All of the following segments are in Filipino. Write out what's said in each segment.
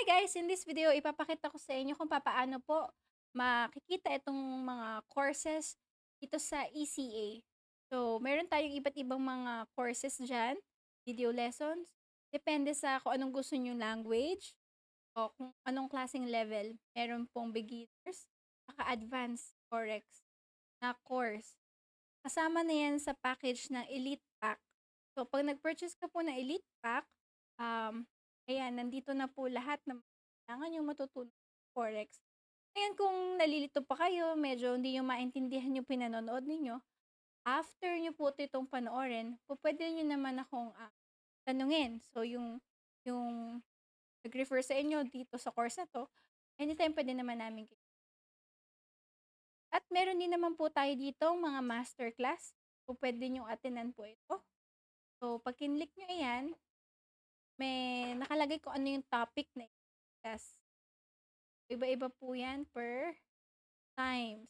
Hi guys! In this video, ipapakita ko sa inyo kung papaano po makikita itong mga courses dito sa ECA. So, meron tayong iba't ibang mga courses dyan, video lessons. Depende sa kung anong gusto nyong language o kung anong klaseng level. Meron pong beginners, saka advanced forex na course. Kasama na yan sa package ng Elite Pack. So, pag nag-purchase ka po ng Elite Pack, um, ayan, nandito na po lahat ng kailangan yung matutunan sa Forex. Ngayon, kung nalilito pa kayo, medyo hindi nyo maintindihan yung pinanonood ninyo, after nyo po itong panoorin, po pwede nyo naman akong tanungin. So, yung nag-refer sa inyo dito sa course na to, anytime pwede naman namin kayo. At meron din naman po tayo dito mga masterclass. So, pwede nyo attenan po ito. So, pag kinlik nyo yan, may nakalagay kung ano yung topic na i-discuss. Iba-iba po yan per times.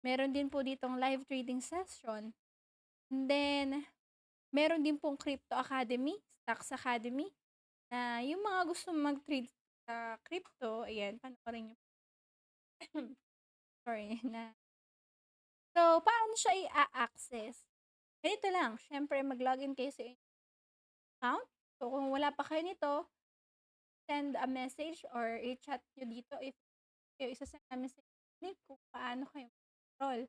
Meron din po ditong live trading session. And then, meron din pong Crypto Academy, Stocks Academy, na yung mga gusto mag-trade sa crypto, ayan, panoorin nyo. Sorry, na. So, paano siya i-access? Ganito lang, syempre mag-login kayo sa inyong account. So, kung wala pa kayo nito, send a message or i-chat nyo dito if kayo isa-send namin sa link kung paano kayo enroll.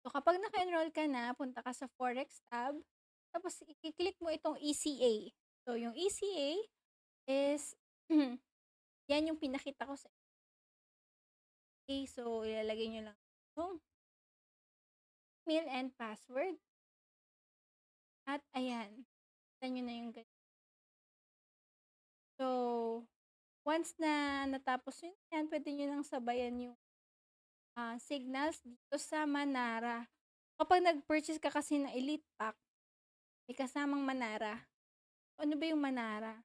So, kapag naka-enroll ka na, punta ka sa Forex tab, tapos i-click mo itong ECA. So, yung ECA is, yan yung pinakita ko sa ECA. So, ilalagay nyo lang yung email and password. At ayan, kita nyo na yung ganyan. So, once na natapos yun yan, pwede nyo nang sabayan yung signals dito sa Manara. Kapag nag-purchase ka kasi ng Elite Pack, may kasamang Manara. Ano ba yung Manara?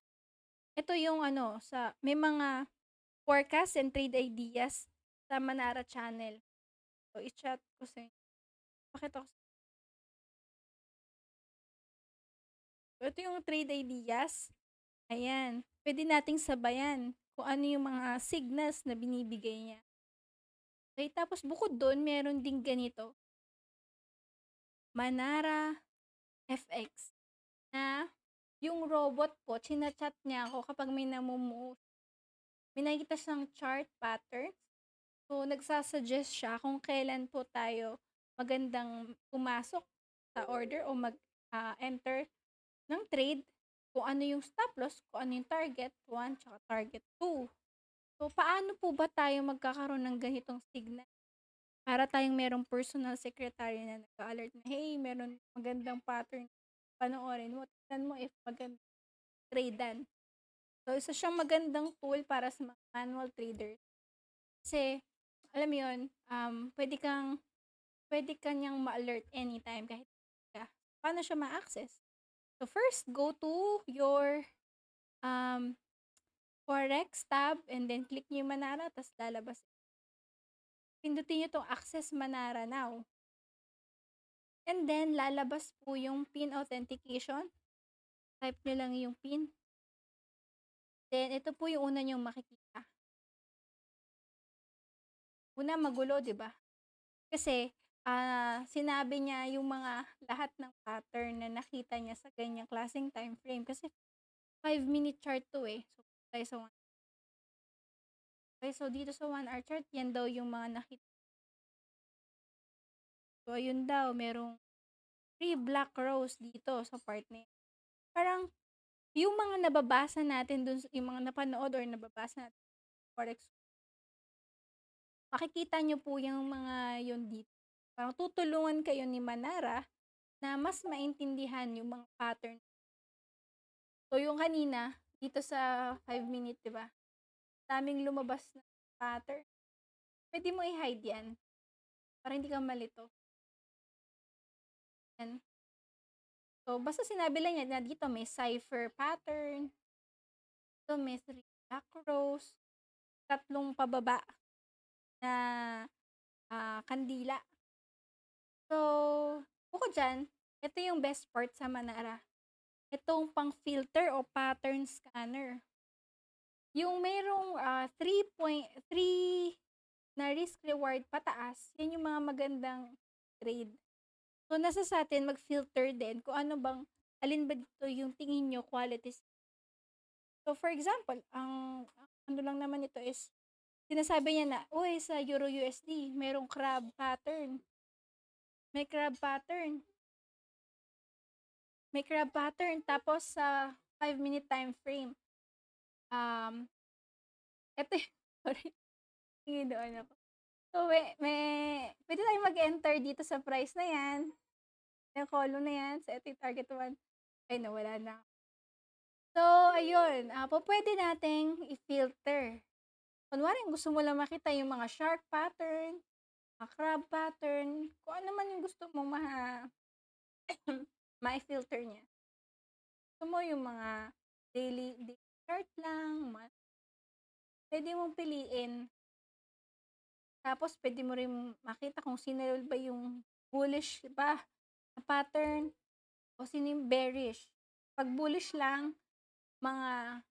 Ito yung may mga forecast and trade ideas sa Manara channel. So, i-chat ko sa inyo. Pakita ko. So, ito yung trade ideas. Ayan. Pwede nating sabayan kung ano yung mga signals na binibigay niya. Okay, tapos bukod doon, meron ding ganito. Manara FX. Na yung robot po, chinachat niya ako kapag may namumuo. May nakikita siyang chart patterns. So, nagsasuggest siya kung kailan po tayo magandang pumasok sa order o mag-enter ng trade, kung ano yung stop loss, kung ano yung target 1, tsaka target 2. So, paano po ba tayo magkakaroon ng ganitong signal? Para tayong merong personal secretary na nag-alert na, hey, meron magandang pattern. Panoorin mo, tignan mo if magandang tradean. So, isa siyang magandang tool para sa mga manual traders. Kasi, alam mo yun, pwede ka niyang ma-alert anytime kahit ka. Paano siya ma-access? So, first, go to your um, Forex tab and then click niyo yung Manara, tapos lalabas. Pindutin niyo itong Access Manara Now. And then, lalabas po yung PIN authentication. Type niyo lang yung PIN. Then, ito po yung una niyong makikita. Una, magulo, di ba? Kasi, sinabi niya yung mga lahat ng pattern na nakita niya sa ganyang klaseng time frame. Kasi, 5-minute chart to eh. So, tayo sa okay, so dito sa 1 hour chart, yan daw yung mga nakita. So, ayun daw, merong 3 black rows dito sa part na yun. Parang, yung mga nababasa natin dun, yung mga napanood or nababasa natin forex, makikita nyo po yung mga yun dito. Parang tutulungan kayo ni Manara na mas maintindihan yung mga pattern. So, yung kanina, dito sa 5-minute, di ba? Daming lumabas na pattern. Pwede mo i-hide yan para hindi ka malito. Yan. So, basta sinabi lang niya na dito may cipher pattern, dito may 3 black rows, 3 pababa na kandila. So, bukod dyan, ito yung best part sa Manara. itong pang-filter o pattern scanner. Yung merong 3 na risk reward pataas, yan yung mga magandang trade. So, nasa sa atin mag-filter din kung ano bang, alin ba dito yung tingin nyo qualities. So, for example, ang ano lang naman ito is, sinasabi niya na, uy, sa Euro USD, merong crab pattern. May crab pattern. May crab pattern. Tapos, sa 5-minute time frame, um, ito yung, sorry, tingin doon ako. So, pwede tayong mag-enter dito sa price na yan, yung column na yan. So, ito yung target 1. Ay, nawala na. So, ayun, pwede nating i-filter. Kunwari, gusto mo lang makita yung mga shark pattern, mga crab pattern, kung ano man yung gusto mong ma-filter niya. Gusto mo yung mga daily chart lang, pwede mong piliin. Tapos, pwede mo rin makita kung sino ba yung bullish ba na pattern o sino yung bearish. Pag bullish lang, mga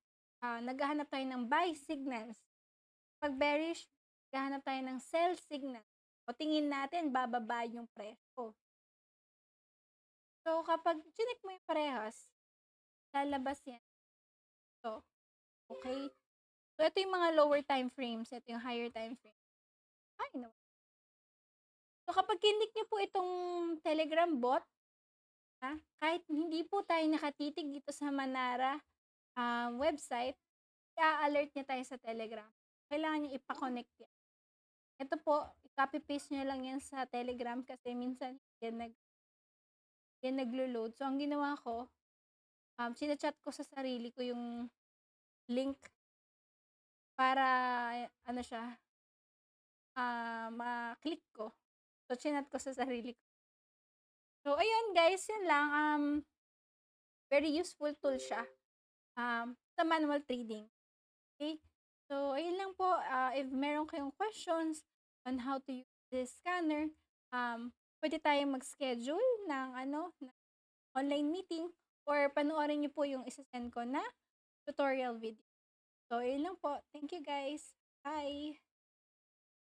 naghahanap tayo ng buy signals. Pag bearish, naghahanap tayo ng sell signal. O tingin natin, bababa yung presyo. So, kapag chinek mo yung parehas, lalabas yan. So, okay. So, ito yung mga lower time frames. Ito yung higher time frames. Ay, no. So, kapag kinik nyo po itong Telegram bot, kahit hindi po tayo nakatitig dito sa Manara website, i-alert niya tayo sa Telegram. Kailangan nyo ipa-connect yan. Ito po, i-copy-paste nyo lang yan sa Telegram kasi minsan yan naglo-load. So, ang ginawa ko, sinachat ko sa sarili ko yung link para, ano siya, ma-click ko. So, chinat ko sa sarili ko. So, ayun guys, yun lang. Very useful tool siya sa manual trading. Okay? So, ayun lang po. If meron kayong questions on how to use this scanner, pwede tayong mag-schedule ng online meeting or panoorin niyo po yung isa-send ko na tutorial video. So, ayun lang po. Thank you guys. Bye!